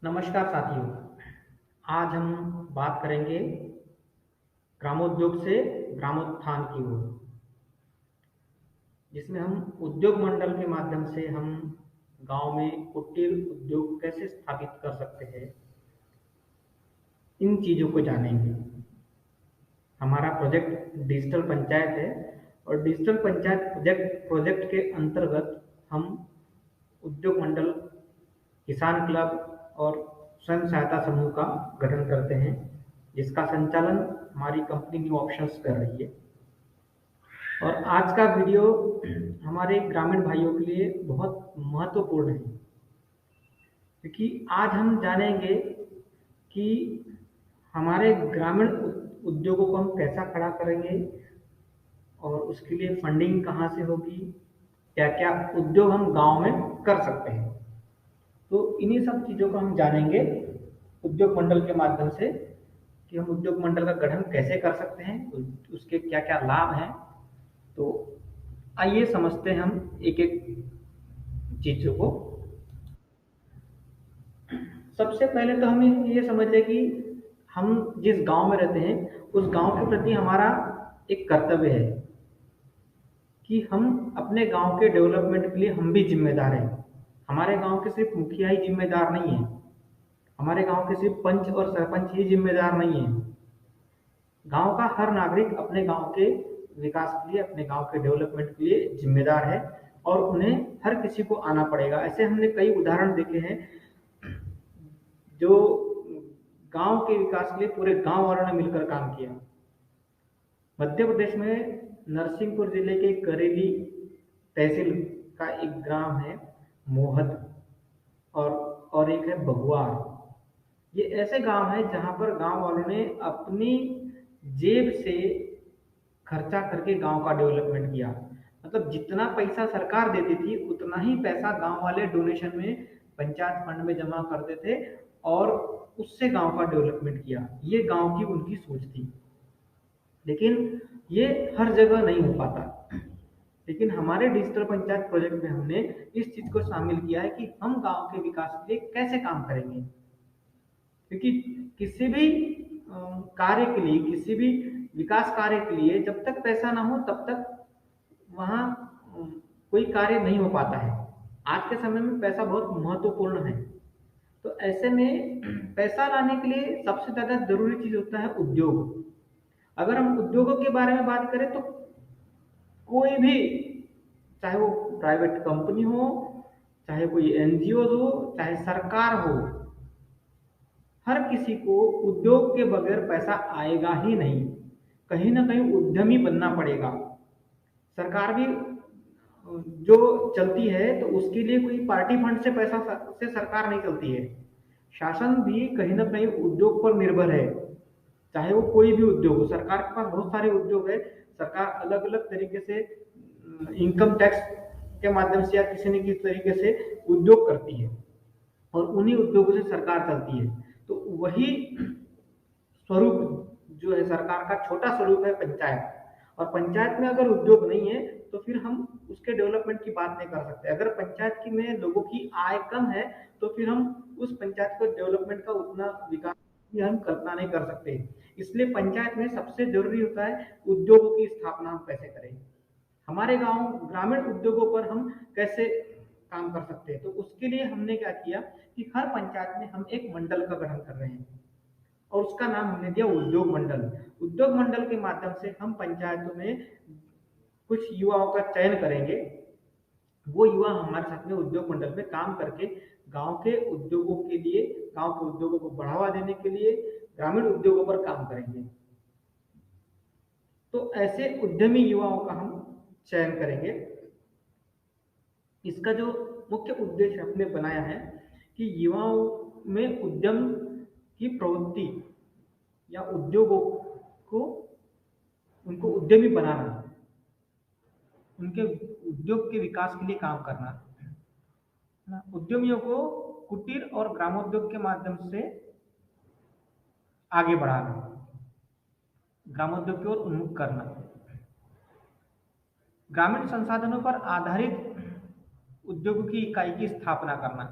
नमस्कार साथियों। आज हम बात करेंगे ग्रामोद्योग से ग्रामोत्थान की ओर, जिसमें हम उद्योग मंडल के माध्यम से हम गांव में कुटीर उद्योग कैसे स्थापित कर सकते हैं, इन चीज़ों को जानेंगे। हमारा प्रोजेक्ट डिजिटल पंचायत है और डिजिटल पंचायत प्रोजेक्ट के अंतर्गत हम उद्योग मंडल, किसान क्लब और स्वयं सहायता समूह का गठन करते हैं, जिसका संचालन हमारी कंपनी न्यू ऑप्शंस कर रही है। और आज का वीडियो हमारे ग्रामीण भाइयों के लिए बहुत महत्वपूर्ण है, क्योंकि आज हम जानेंगे कि हमारे ग्रामीण उद्योगों को हम कैसा खड़ा करेंगे और उसके लिए फंडिंग कहाँ से होगी, क्या क्या उद्योग हम गांव में कर सकते हैं। तो इन्हीं सब चीज़ों को हम जानेंगे उद्योग मंडल के माध्यम से, कि हम उद्योग मंडल का गठन कैसे कर सकते हैं, उसके क्या क्या लाभ हैं। तो आइए समझते हैं हम एक एक चीज़ों को। सबसे पहले तो हमें ये समझ लें कि हम जिस गांव में रहते हैं उस गांव के प्रति हमारा एक कर्तव्य है कि हम अपने गांव के डेवलपमेंट के लिए हम भी जिम्मेदार हैं। हमारे गांव के सिर्फ मुखिया ही जिम्मेदार नहीं है, हमारे गांव के सिर्फ पंच और सरपंच ही जिम्मेदार नहीं है। गांव का हर नागरिक अपने गांव के विकास के लिए, अपने गांव के डेवलपमेंट के लिए जिम्मेदार है और उन्हें हर किसी को आना पड़ेगा। ऐसे हमने कई उदाहरण देखे हैं जो गांव के विकास के लिए पूरे गांव वालों ने मिलकर काम किया। मध्य प्रदेश में नरसिंहपुर जिले के करेली तहसील का एक ग्राम है मोहत, और एक है बगुआर। ये ऐसे गांव है जहां पर गांव वालों ने अपनी जेब से खर्चा करके गांव का डेवलपमेंट किया। मतलब जितना पैसा सरकार देती थी उतना ही पैसा गांव वाले डोनेशन में पंचायत फंड में जमा करते थे और उससे गांव का डेवलपमेंट किया। ये गांव की उनकी सोच थी, लेकिन ये हर जगह नहीं हो पाता। लेकिन हमारे डिजिटल पंचायत प्रोजेक्ट में हमने इस चीज को शामिल किया है कि हम गांव के विकास के लिए कैसे काम करेंगे। क्योंकि किसी भी कार्य के लिए, किसी भी विकास कार्य के लिए जब तक पैसा ना हो तब तक वहाँ कोई कार्य नहीं हो पाता है। आज के समय में पैसा बहुत महत्वपूर्ण है। तो ऐसे में पैसा लाने के लिए सबसे ज्यादा जरूरी चीज होता है उद्योग। अगर हम उद्योगों के बारे में बात करें तो कोई भी, चाहे वो प्राइवेट कंपनी हो, चाहे कोई एनजीओ हो, चाहे सरकार हो, हर किसी को उद्योग के बगैर पैसा आएगा ही नहीं। कहीं ना कहीं उद्यमी बनना पड़ेगा। सरकार भी जो चलती है तो उसके लिए कोई पार्टी फंड से पैसा से सरकार नहीं चलती है। शासन भी कहीं ना कहीं उद्योग पर निर्भर है, चाहे वो कोई भी उद्योग हो। सरकार के पास बहुत सारे उद्योग है। सरकार अलग अलग तरीके से इनकम टैक्स के माध्यम से या किसी न किसी तरीके से उद्योग करती है और उन्हीं उद्योगों से सरकार चलती है। तो वही स्वरूप जो है सरकार का, छोटा स्वरूप है पंचायत। और पंचायत में अगर उद्योग नहीं है तो फिर हम उसके डेवलपमेंट की बात नहीं कर सकते। अगर पंचायत की में लोगों की आय कम है तो फिर हम उस पंचायत को डेवलपमेंट का उतना विकास भी हम कल्पना नहीं कर सकते। इसलिए पंचायत में सबसे जरूरी होता है उद्योगों की स्थापना हम कैसे करें, हमारे गांव ग्रामीण उद्योगों पर हम कैसे काम कर सकते हैं। तो उसके लिए हमने क्या किया कि हर पंचायत में हम एक मंडल का गठन कर रहे हैं और उसका नाम हमने दिया उद्योग मंडल। उद्योग मंडल के माध्यम से हम पंचायतों में कुछ युवाओं का चयन करेंगे। वो युवा हमारे साथ में उद्योग मंडल में काम करके गांव के उद्योगों के लिए, गांव के उद्योगों को बढ़ावा देने के लिए ग्रामीण उद्योगों पर काम करेंगे। तो ऐसे उद्यमी युवाओं का हम चयन करेंगे। इसका जो मुख्य उद्देश्य हमने बनाया है कि युवाओं में उद्यम की प्रवृत्ति या उद्योगों को, उनको उद्यमी बनाना, उनके उद्योग के विकास के लिए काम करना है ना। उद्यमियों को कुटीर और ग्रामोद्योग के माध्यम से आगे बढ़ाना, ग्रामोद्योग की ओर उन्मुख करना, ग्रामीण संसाधनों पर आधारित उद्योग की इकाई की स्थापना करना,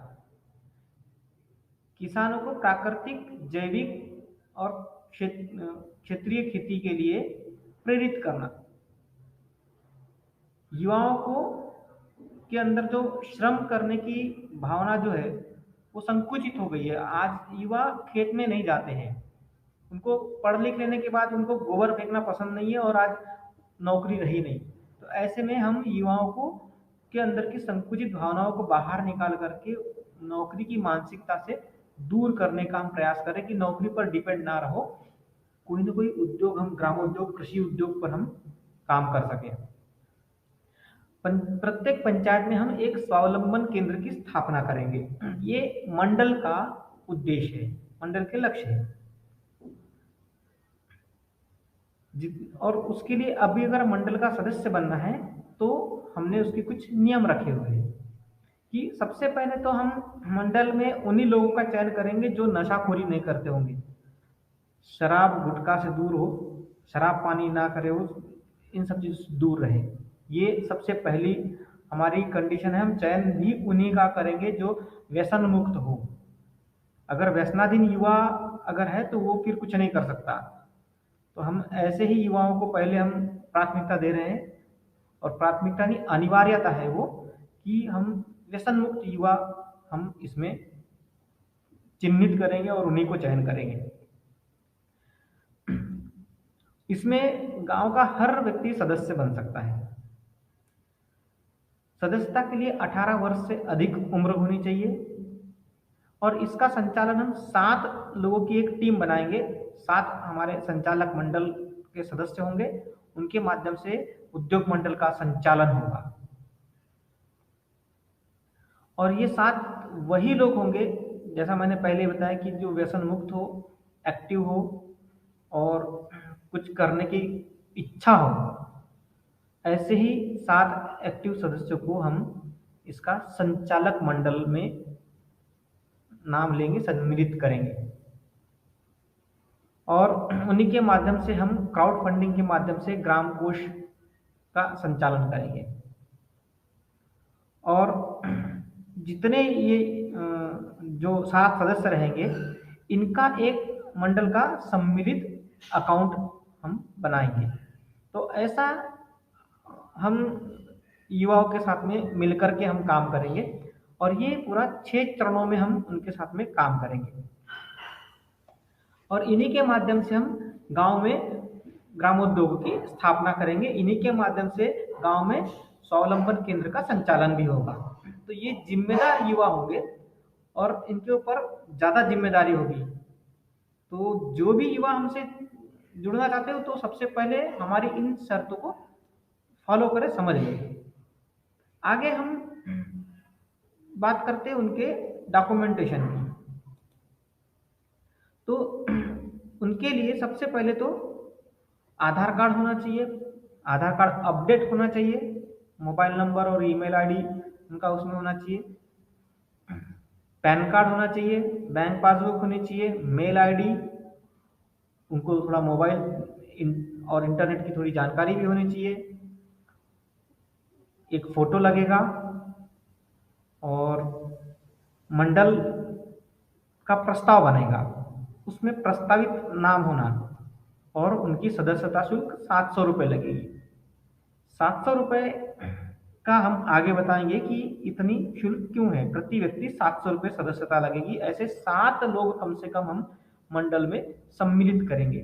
किसानों को प्राकृतिक, जैविक और क्षेत्रीय खेती के लिए प्रेरित करना। युवाओं को के अंदर जो श्रम करने की भावना जो है वो संकुचित हो गई है। आज युवा खेत में नहीं जाते हैं, उनको पढ़ लिख लेने के बाद उनको गोबर फेंकना पसंद नहीं है और आज नौकरी रही नहीं। तो ऐसे में हम युवाओं को के अंदर की संकुचित भावनाओं को बाहर निकाल करके नौकरी की मानसिकता से दूर करने का हम प्रयास करें कि नौकरी पर डिपेंड ना रहो, कोई ना कोई उद्योग, हम ग्रामोद्योग, कृषि उद्योग पर हम काम कर सकें। प्रत्येक पंचायत में हम एक स्वावलंबन केंद्र की स्थापना करेंगे। ये मंडल का उद्देश्य है, मंडल के लक्ष्य है। और उसके लिए अभी अगर मंडल का सदस्य बनना है तो हमने उसके कुछ नियम रखे हुए हैं कि सबसे पहले तो हम मंडल में उन्हीं लोगों का चयन करेंगे जो नशाखोरी नहीं करते होंगे, शराब गुटखा से दूर हो, शराब पानी ना करे हो, इन सब चीज़ों से दूर रहे। ये सबसे पहली हमारी कंडीशन है। हम चयन भी उन्हीं का करेंगे जो व्यसन मुक्त हो। अगर व्यसनाधीन युवा अगर है तो वो फिर कुछ नहीं कर सकता। तो हम ऐसे ही युवाओं को पहले हम प्राथमिकता दे रहे हैं, और प्राथमिकता नहीं, अनिवार्यता है वो कि हम व्यसन मुक्त युवा हम इसमें चिन्हित करेंगे और उन्हीं को चयन करेंगे। इसमें गांव का हर व्यक्ति सदस्य बन सकता है। सदस्यता के लिए 18 वर्ष से अधिक उम्र होनी चाहिए, और इसका संचालन हम 7 लोगों की एक टीम बनाएंगे। 7 हमारे संचालक मंडल के सदस्य होंगे, उनके माध्यम से उद्योग मंडल का संचालन होगा। और ये 7 वही लोग होंगे, जैसा मैंने पहले बताया, कि जो व्यसन मुक्त हो, एक्टिव हो और कुछ करने की इच्छा हो। ऐसे ही 7 एक्टिव सदस्यों को हम इसका संचालक मंडल में नाम लेंगे, सम्मिलित करेंगे, और उन्हीं के माध्यम से हम क्राउड फंडिंग के माध्यम से ग्राम कोष का संचालन करेंगे। और जितने ये जो 7 सदस्य रहेंगे, इनका एक मंडल का सम्मिलित अकाउंट हम बनाएंगे। तो ऐसा हम युवाओं के साथ में मिलकर के हम काम करेंगे, और ये पूरा 6 चरणों में हम उनके साथ में काम करेंगे। और इन्हीं के माध्यम से हम गांव में ग्रामोद्योग की स्थापना करेंगे। इन्हीं के माध्यम से गांव में स्वावलंबन केंद्र का संचालन भी होगा। तो ये जिम्मेदार युवा होंगे और इनके ऊपर ज़्यादा जिम्मेदारी होगी। तो जो भी युवा हमसे जुड़ना चाहते हो तो सबसे पहले हमारी इन शर्तों को फॉलो करें, समझ लें। आगे हम बात करते हैं उनके डॉक्यूमेंटेशन की। तो उनके लिए सबसे पहले तो आधार कार्ड होना चाहिए, आधार कार्ड अपडेट होना चाहिए, मोबाइल नंबर और ईमेल आईडी उनका उसमें होना चाहिए, पैन कार्ड होना चाहिए, बैंक पासबुक होनी चाहिए, मेल आईडी, उनको थोड़ा मोबाइल और इंटरनेट की थोड़ी जानकारी भी होनी चाहिए, एक फ़ोटो लगेगा, और मंडल का प्रस्ताव बनेगा, उसमें प्रस्तावित नाम होना, और उनकी सदस्यता शुल्क 700 रुपये लगेगी। 700 रुपये का हम आगे बताएंगे कि इतनी शुल्क क्यों है, प्रति व्यक्ति 700 रुपये सदस्यता लगेगी। ऐसे 7 लोग कम से कम हम मंडल में सम्मिलित करेंगे,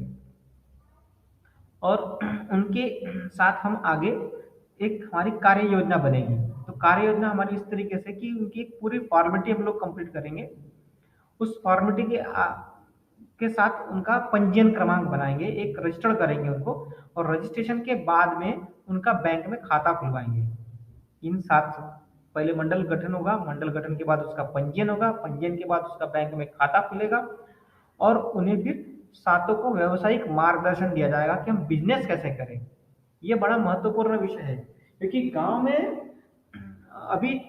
और उनके साथ हम आगे एक हमारी कार्य योजना बनेगी। तो कार्य योजना हमारी इस तरीके से कि उनकी एक पूरी फॉर्मेलिटी हम लोग कंप्लीट करेंगे। उस फॉर्मेलिटी के साथ उनका पंजीयन क्रमांक बनाएंगे, एक रजिस्टर करेंगे उनको, और रजिस्ट्रेशन के बाद में उनका बैंक में खाता खुलवाएंगे। इन 7 पहले मंडल गठन होगा, मंडल गठन के बाद उसका पंजीयन होगा, पंजीयन के बाद उसका बैंक में खाता खुलेगा, और उन्हें फिर 7 को व्यावसायिक मार्गदर्शन दिया जाएगा कि हम बिजनेस कैसे करें। ये बड़ा महत्वपूर्ण विषय है, क्योंकि गांव में अभी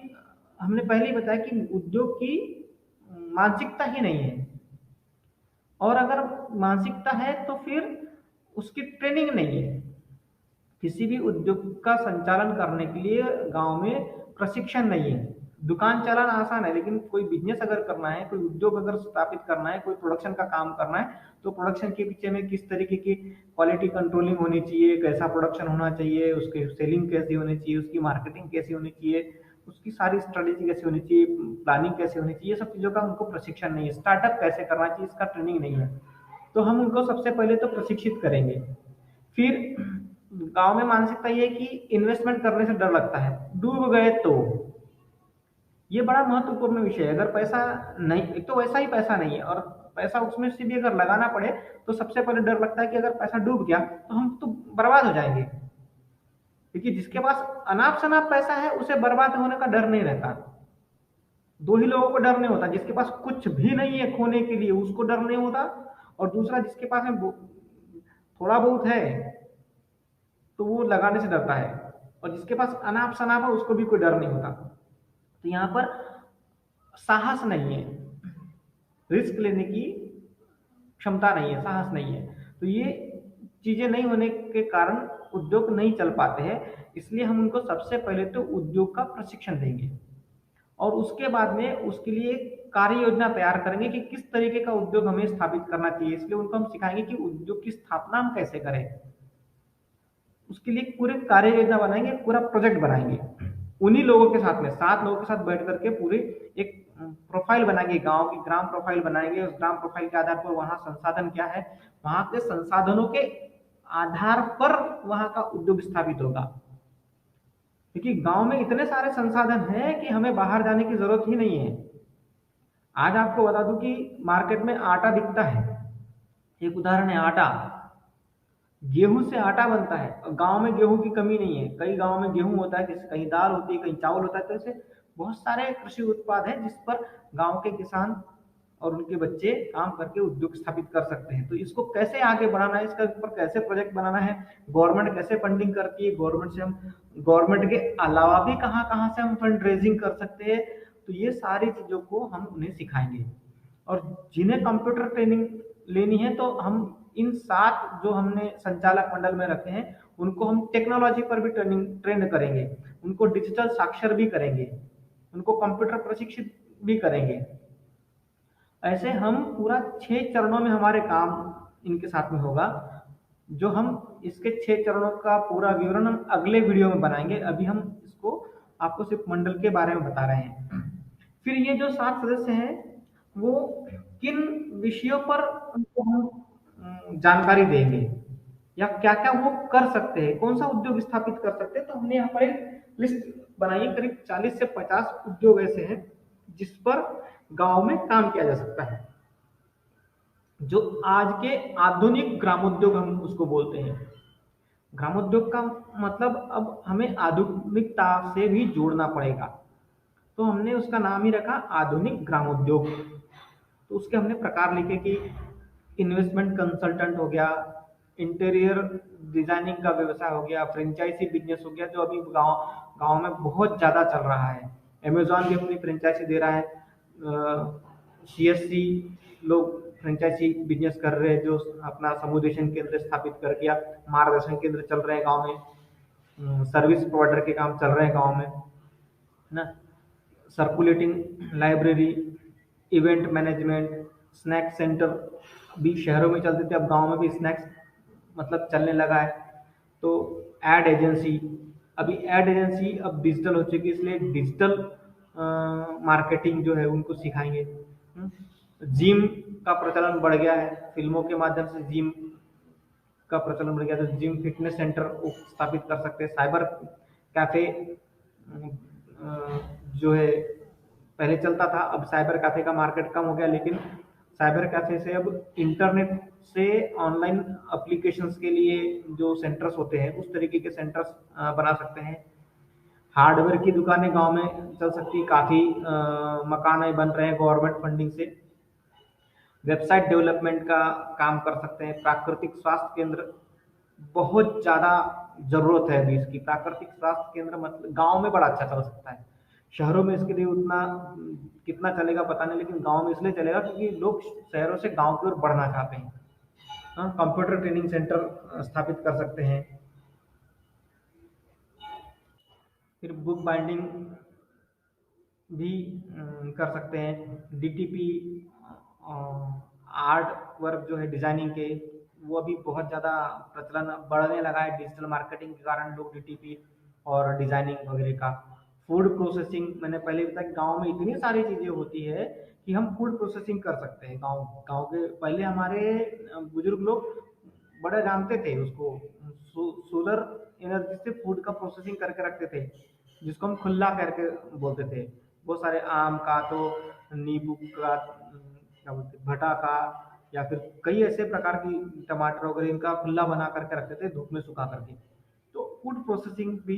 हमने पहले ही बताया कि उद्योग की मानसिकता ही नहीं है, और अगर मानसिकता है तो फिर उसकी ट्रेनिंग नहीं है। किसी भी उद्योग का संचालन करने के लिए गांव में प्रशिक्षण नहीं है, दुकान चलाना आसान है, लेकिन कोई बिजनेस अगर करना है, कोई उद्योग अगर स्थापित करना है, कोई प्रोडक्शन का काम करना है, तो प्रोडक्शन के पीछे में किस तरीके की क्वालिटी कंट्रोलिंग होनी चाहिए, कैसा प्रोडक्शन होना चाहिए, उसकी सेलिंग कैसी होनी चाहिए, उसकी मार्केटिंग कैसी होनी चाहिए, उसकी सारी स्ट्रेटेजी कैसी होनी चाहिए, प्लानिंग कैसे होनी चाहिए, ये सब चीज़ों का उनको प्रशिक्षण नहीं है। स्टार्टअप कैसे करना चाहिए, इसका ट्रेनिंग नहीं है। तो हम उनको सबसे पहले तो प्रशिक्षित करेंगे। फिर गांव में मानसिकता ये है कि इन्वेस्टमेंट करने से डर लगता है, डूब गए तो। ये बड़ा महत्वपूर्ण विषय है। अगर पैसा नहीं, एक तो वैसा ही पैसा नहीं है, और पैसा उसमें से भी अगर लगाना पड़े तो सबसे पहले डर लगता है कि अगर पैसा डूब गया तो हम तो बर्बाद हो जाएंगे। क्योंकि जिसके पास अनाप शनाप पैसा है उसे बर्बाद होने का डर नहीं रहता। दो ही लोगों को डर नहीं होता, जिसके पास कुछ भी नहीं है खोने के लिए उसको डर नहीं होता, और दूसरा जिसके पास में थोड़ा बहुत है तो वो लगाने से डरता है, और जिसके पास अनाप शनाप है उसको भी कोई डर नहीं होता। तो यहाँ पर साहस नहीं है, रिस्क लेने की क्षमता नहीं है, साहस नहीं है। तो ये चीजें नहीं होने के कारण उद्योग नहीं चल पाते हैं। इसलिए हम उनको सबसे पहले तो उद्योग का प्रशिक्षण देंगे, और उसके बाद में उसके लिए कार्य योजना तैयार करेंगे कि किस तरीके का उद्योग हमें स्थापित करना चाहिए। इसलिए उनको हम सिखाएंगे कि उद्योग की स्थापना हम कैसे करें, उसके लिए पूरे कार्य योजना बनाएंगे, पूरा प्रोजेक्ट बनाएंगे। उन्हीं लोगों के साथ में 7 लोगों के साथ बैठ करके पूरे एक प्रोफाइल बनाएंगे, गांव की ग्राम प्रोफाइल बनाएंगे। उस ग्राम प्रोफाइल के आधार पर वहां संसाधन क्या है, वहां के संसाधनों के आधार पर वहां का उद्योग स्थापित होगा। क्योंकि गांव में इतने सारे संसाधन हैं कि हमें बाहर जाने की जरूरत ही नहीं है। आज आपको बता दूं कि मार्केट में आटा दिखता है, एक उदाहरण है आटा। गेहूं से आटा बनता है, और गांव में गेहूं की कमी नहीं है। कई गांव में गेहूं होता है, जैसे कहीं दाल होती है, कहीं चावल होता है। तो ऐसे बहुत सारे कृषि उत्पाद हैं जिस पर गांव के किसान और उनके बच्चे काम करके उद्योग स्थापित कर सकते हैं। तो इसको कैसे आगे बढ़ाना है, इसका ऊपर कैसे प्रोजेक्ट बनाना है, गवर्नमेंट कैसे फंडिंग करती है, गवर्नमेंट से हम, गवर्नमेंट के अलावा भी कहाँ कहाँ से हम फंड रेजिंग कर सकते हैं, तो ये सारी चीजों को हम उन्हें सिखाएंगे। और जिन्हें कंप्यूटर ट्रेनिंग लेनी है तो हम इन 7 जो हमने संचालक मंडल में रखे हैं उनको हम टेक्नोलॉजी पर भी ट्रेंड करेंगे, उनको डिजिटल साक्षर भी करेंगे, उनको कंप्यूटर प्रशिक्षित भी करेंगे। ऐसे हम पूरा 6 चरणों में हमारे काम इनके साथ में होगा। जो हम इसके 6 चरणों का पूरा विवरण हम अगले वीडियो में बनाएंगे। अभी हम इसको आपको सिर्फ मंडल के बारे में बता रहे हैं। फिर ये जो 7 सदस्य हैं वो किन विषयों पर उनको हम जानकारी देंगे, या क्या क्या वो कर सकते हैं, कौन सा उद्योग स्थापित कर सकते हैं। तो हमने यहाँ पर एक लिस्ट बनाई है, करीब 40 से 50 उद्योग ऐसे हैं जिस पर गांव में काम किया जा सकता है, जो आज के आधुनिक ग्रामोद्योग हम उसको बोलते हैं। ग्रामोद्योग का मतलब अब हमें आधुनिकता से भी जोड़ना पड़ेगा, तो हमने उसका नाम ही रखा आधुनिक ग्रामोद्योग। तो उसके हमने प्रकार लिखे कि इन्वेस्टमेंट कंसल्टेंट हो गया, इंटीरियर डिजाइनिंग का व्यवसाय हो गया, फ्रेंचाइजी बिजनेस हो गया, जो अभी गांव गांव में बहुत ज्यादा चल रहा है। अमेजॉन भी अपनी फ्रेंचाइजी दे रहा है, सीएससी लोग फ्रेंचाइजी बिजनेस कर रहे हैं, जो अपना समुदेशन केंद्र स्थापित करके या मार्गदर्शन केंद्र चल रहे हैं गांव में, सर्विस प्रोवाइडर के काम चल रहे हैं गांव में, है ना। Circulating library, event management, snacks centre भी शहरों में चलते थे, अब गांव में भी स्नैक्स मतलब चलने लगा है। तो एड एजेंसी, अभी एड एजेंसी अब डिजिटल हो चुकी है, इसलिए डिजिटल मार्केटिंग जो है उनको सिखाएंगे। जिम का प्रचलन बढ़ गया है, फिल्मों के माध्यम से जिम का प्रचलन बढ़ गया, तो जिम फिटनेस सेंटर स्थापित कर सकते हैं। साइबर कैफे जो है पहले चलता था, अब साइबर कैफे का मार्केट कम हो गया, लेकिन साइबर कैफे से अब इंटरनेट से ऑनलाइन एप्लीकेशंस के लिए जो सेंटर्स होते हैं उस तरीके के सेंटर्स बना सकते हैं। हार्डवेयर की दुकानें गांव में चल सकती, काफी मकान बन रहे हैं गवर्नमेंट फंडिंग से। वेबसाइट डेवलपमेंट का काम कर सकते हैं। प्राकृतिक स्वास्थ्य केंद्र बहुत ज्यादा जरूरत है अभी इसकी। प्राकृतिक स्वास्थ्य केंद्र मतलब गांव में बड़ा अच्छा चल सकता है, शहरों में इसके लिए उतना कितना चलेगा पता नहीं, लेकिन गांव में इसलिए चलेगा क्योंकि लोग शहरों से गांव की ओर बढ़ना चाहते हैं। हाँ, कंप्यूटर ट्रेनिंग सेंटर स्थापित कर सकते हैं। फिर बुक बाइंडिंग भी कर सकते हैं। डीटीपी आर्ट वर्क जो है डिजाइनिंग के, वो अभी बहुत ज़्यादा प्रचलन बढ़ने लगा है डिजिटल मार्केटिंग के कारण। लोग डीटीपी और डिजाइनिंग वगैरह का, फूड प्रोसेसिंग, मैंने पहले बताया कि गांव में इतनी सारी चीज़ें होती है कि हम फूड प्रोसेसिंग कर सकते हैं। गांव गांव के पहले हमारे बुजुर्ग लोग बड़े जानते थे उसको, सोलर एनर्जी से फूड का प्रोसेसिंग करके रखते थे, जिसको हम खुल्ला करके बोलते थे। बहुत सारे आम का, तो नींबू का, क्या बोलते भटा का, या फिर कई ऐसे प्रकार की टमाटर वगैरह इनका खुल्ला बना करके रखते थे धूप में सुखा करके। तो फूड प्रोसेसिंग भी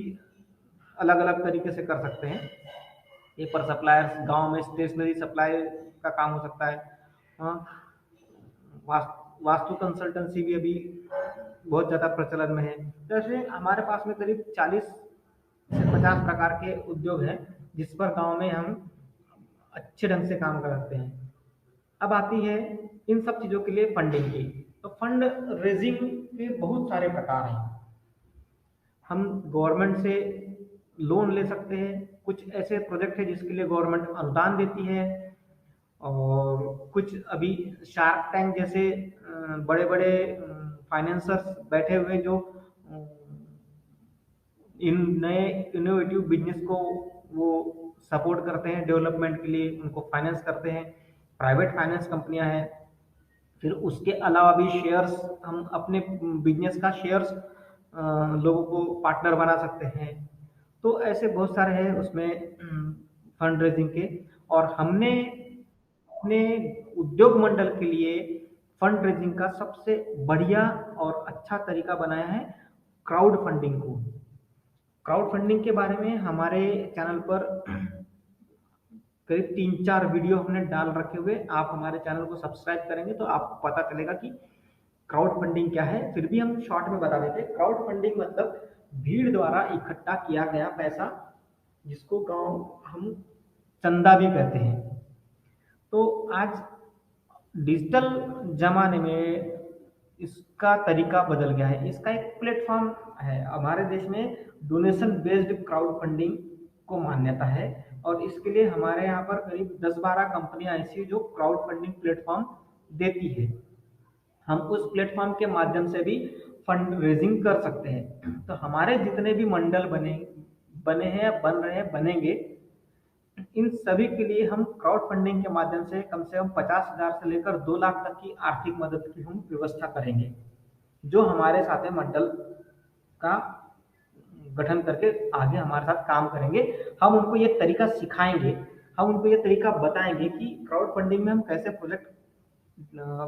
अलग अलग तरीके से कर सकते हैं। ये पर सप्लायर्स, गांव में स्टेशनरी सप्लाई का काम हो सकता है। हाँ, वास्तु कंसल्टेंसी भी अभी बहुत ज़्यादा प्रचलन में है। जैसे हमारे पास में करीब 40 से 50 प्रकार के उद्योग हैं जिस पर गांव में हम अच्छे ढंग से काम कर सकते हैं। अब आती है इन सब चीज़ों के लिए फंडिंग की। तो फंड रेजिंग के बहुत सारे प्रकार हैं। हम गवर्नमेंट से लोन ले सकते हैं। कुछ ऐसे प्रोजेक्ट है जिसके लिए गवर्नमेंट अनुदान देती है। और कुछ अभी शार्क टैंक जैसे बड़े बड़े फाइनेंसर्स बैठे हुए जो इन नए इनोवेटिव बिजनेस को वो सपोर्ट करते हैं डेवलपमेंट के लिए, उनको फाइनेंस करते हैं। प्राइवेट फाइनेंस कंपनियां हैं। फिर उसके अलावा भी शेयर्स, हम अपने बिजनेस का शेयर्स लोगों को पार्टनर बना सकते हैं। तो ऐसे बहुत सारे हैं उसमें फंड रेजिंग के। और हमने अपने उद्योग मंडल के लिए फंड रेजिंग का सबसे बढ़िया और अच्छा तरीका बनाया है क्राउड फंडिंग को। क्राउड फंडिंग के बारे में हमारे चैनल पर करीब 3-4 वीडियो हमने डाल रखे हुए। आप हमारे चैनल को सब्सक्राइब करेंगे तो आपको पता चलेगा कि क्राउड फंडिंग क्या है। फिर भी हम शॉर्ट में बता देते हैं। क्राउड फंडिंग मतलब भीड़ द्वारा इकट्ठा किया गया पैसा, जिसको गांव हम चंदा भी कहते हैं। तो आज डिजिटल जमाने में इसका तरीका बदल गया है। इसका एक प्लेटफॉर्म है हमारे देश में, डोनेशन बेस्ड क्राउड फंडिंग को मान्यता है। और इसके लिए हमारे यहाँ पर करीब 10-12 कंपनियां ऐसी हैं जो क्राउड फंडिंग प्लेटफॉर्म देती है। हम उस प्लेटफॉर्म के माध्यम से भी फंड रेजिंग कर सकते हैं। तो हमारे जितने भी मंडल बने बने हैं, बन रहे हैं, बनेंगे, इन सभी के लिए हम क्राउड फंडिंग के माध्यम से कम 50,000 से लेकर 2 लाख तक की आर्थिक मदद की हम व्यवस्था करेंगे। जो हमारे साथ है मंडल का गठन करके आगे हमारे साथ काम करेंगे। हम उनको ये तरीका सिखाएंगे, हम उनको ये तरीका बताएंगे कि क्राउड फंडिंग में हम कैसे प्रोजेक्ट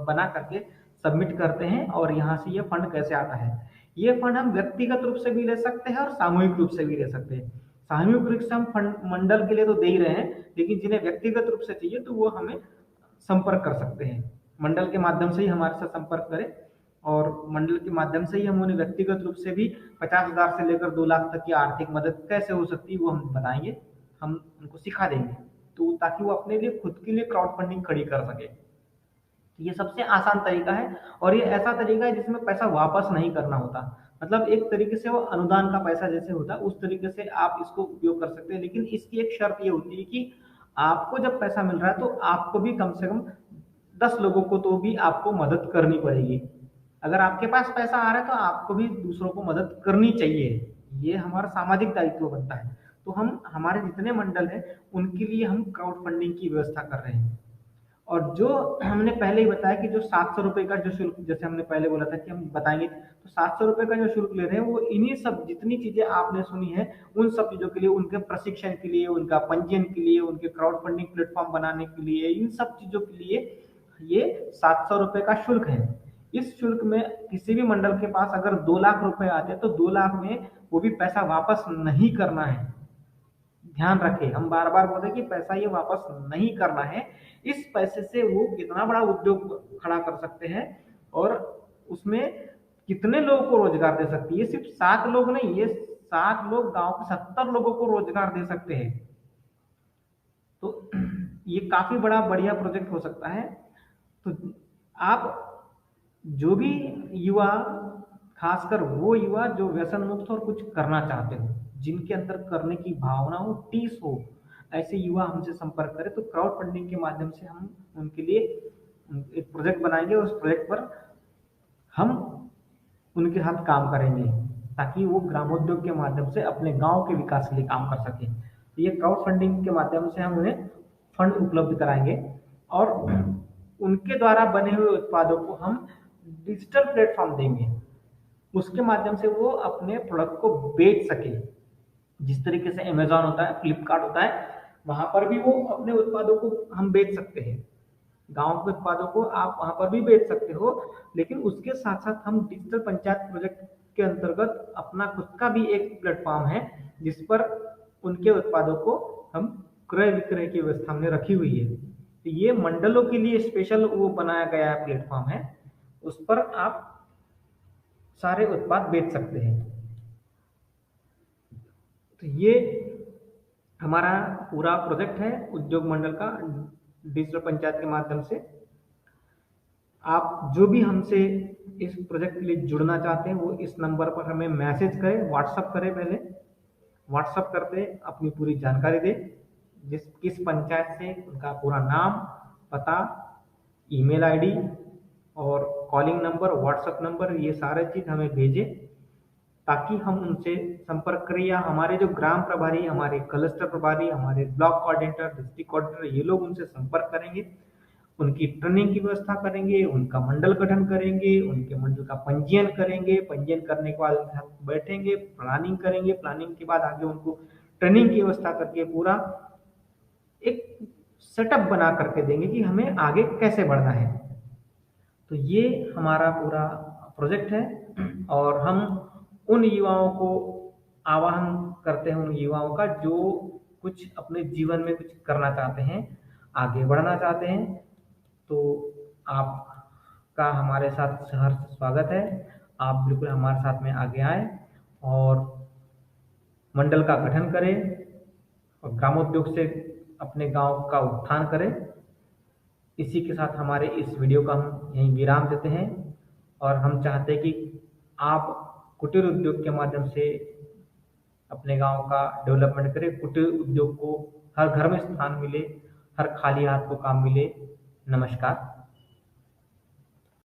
बना करके सबमिट करते हैं और यहाँ से ये फंड कैसे आता है। ये फंड हम व्यक्तिगत रूप से भी ले सकते हैं और सामूहिक रूप से भी ले सकते हैं। सामूहिक रूप से हम फंड मंडल के लिए तो दे ही रहे हैं, लेकिन जिन्हें व्यक्तिगत रूप से चाहिए तो वो हमें संपर्क कर सकते हैं। मंडल के माध्यम से ही हमारे साथ संपर्क करें, और मंडल के माध्यम से ही हम उन्हें व्यक्तिगत रूप से भी 50,000 से लेकर 2 लाख तक की आर्थिक मदद कैसे हो सकती है वो हम बताएंगे, हम उनको सिखा देंगे, तो ताकि वो अपने लिए खुद के लिए क्राउड फंडिंग खड़ी कर सके। ये सबसे आसान तरीका है, और ये ऐसा तरीका है जिसमें पैसा वापस नहीं करना होता। मतलब एक तरीके से वो अनुदान का पैसा जैसे होता है उस तरीके से आप इसको उपयोग कर सकते हैं। लेकिन इसकी एक शर्त ये होती है कि आपको जब पैसा मिल रहा है तो आपको भी कम से कम 10 लोगों को तो भी आपको मदद करनी पड़ेगी। अगर आपके पास पैसा आ रहा है तो आपको भी दूसरों को मदद करनी चाहिए। ये हमारा सामाजिक दायित्व बनता है। तो हम हमारे जितने मंडल हैं उनके लिए हम क्राउड फंडिंग की व्यवस्था कर रहे हैं। और जो हमने पहले ही बताया कि जो 700 रुपए का जो शुल्क, जैसे हमने पहले बोला था कि हम बताएंगे, तो 700 रुपए का जो शुल्क ले रहे हैं वो इन्हीं सब जितनी चीजें आपने सुनी है उन सब चीजों के लिए, उनके प्रशिक्षण के लिए, उनका पंजीयन के लिए, उनके क्राउड फंडिंग प्लेटफॉर्म बनाने के लिए, इन सब चीजों के लिए ये 700 रुपए का शुल्क है। इस शुल्क में किसी भी मंडल के पास अगर 2 लाख रुपए आते हैं तो 2 लाख में वो भी पैसा वापस नहीं करना है। ध्यान रखें, हम बार बार बोल रहे हैं कि पैसा ये वापस नहीं करना है। इस पैसे से वो कितना बड़ा उद्योग खड़ा कर सकते हैं और उसमें कितने लोगों को रोजगार दे सकती है। ये सिर्फ 7 लोग नहीं, ये 7 लोग गांव के 70 लोगों को रोजगार दे सकते हैं। तो ये काफी बड़ा बढ़िया प्रोजेक्ट हो सकता है। तो आप जो भी युवा, खासकर वो युवा जो व्यसन मुक्त और कुछ करना चाहते हो, जिनके अंदर करने की भावना हो, टीस हो, ऐसे युवा हमसे संपर्क करें तो क्राउड फंडिंग के माध्यम से हम उनके लिए एक प्रोजेक्ट बनाएंगे। उस प्रोजेक्ट पर हम उनके साथ काम करेंगे ताकि वो ग्रामोद्योग के माध्यम से अपने गांव के विकास के लिए काम कर सके। तो ये क्राउड फंडिंग के माध्यम से हम उन्हें फंड उपलब्ध कराएंगे और उनके द्वारा बने हुए उत्पादों को हम डिजिटल प्लेटफॉर्म देंगे, उसके माध्यम से वो अपने प्रोडक्ट को बेच सके। जिस तरीके से अमेजॉन होता है, फ्लिपकार्ट होता है, वहां पर भी वो अपने उत्पादों को हम बेच सकते हैं। गांव के उत्पादों को आप वहां पर भी बेच सकते हो, लेकिन उसके साथ साथ हम डिजिटल पंचायत प्रोजेक्ट के अंतर्गत अपना खुद का भी एक प्लेटफॉर्म है जिस पर उनके उत्पादों को हम क्रय विक्रय की व्यवस्था हमने रखी हुई है। तो ये मंडलों के लिए स्पेशल वो बनाया गया प्लेटफॉर्म है, उस पर आप सारे उत्पाद बेच सकते हैं। तो ये हमारा पूरा प्रोजेक्ट है उद्योग मंडल का डिजिटल पंचायत के माध्यम से। आप जो भी हमसे इस प्रोजेक्ट के लिए जुड़ना चाहते हैं वो इस नंबर पर हमें मैसेज करें, व्हाट्सअप करें। पहले व्हाट्सअप करते अपनी पूरी जानकारी दें, किस पंचायत से, उनका पूरा नाम, पता, ईमेल आईडी और कॉलिंग नंबर, व्हाट्सएप नंबर, ये सारे चीज़ हमें भेजें ताकि हम उनसे संपर्क करें। या हमारे जो ग्राम प्रभारी, हमारे क्लस्टर प्रभारी, हमारे ब्लॉक कोऑर्डिनेटर, डिस्ट्रिक्ट कोऑर्डिनेटर, ये लोग उनसे संपर्क करेंगे, उनकी ट्रेनिंग की व्यवस्था करेंगे, उनका मंडल गठन करेंगे, उनके मंडल का पंजीयन करेंगे। पंजीयन करने के बाद उनके साथ बैठेंगे, प्लानिंग करेंगे, प्लानिंग के बाद आगे उनको ट्रेनिंग की व्यवस्था करके पूरा एक सेटअप बना करके देंगे कि हमें आगे कैसे बढ़ना है। तो ये हमारा पूरा प्रोजेक्ट है और हम उन युवाओं को आह्वान करते हैं, उन युवाओं का जो कुछ अपने जीवन में कुछ करना चाहते हैं, आगे बढ़ना चाहते हैं। तो आपका हमारे साथ सहर्ष स्वागत है। आप बिल्कुल हमारे साथ में आगे आए और मंडल का गठन करें और ग्रामोद्योग से अपने गांव का उत्थान करें। इसी के साथ हमारे इस वीडियो का हम यहीं विराम देते हैं और हम चाहते हैं कि आप कुटीर उद्योग के माध्यम से अपने गांव का डेवलपमेंट करें। कुटीर उद्योग को हर घर में स्थान मिले, हर खाली हाथ को काम मिले। नमस्कार।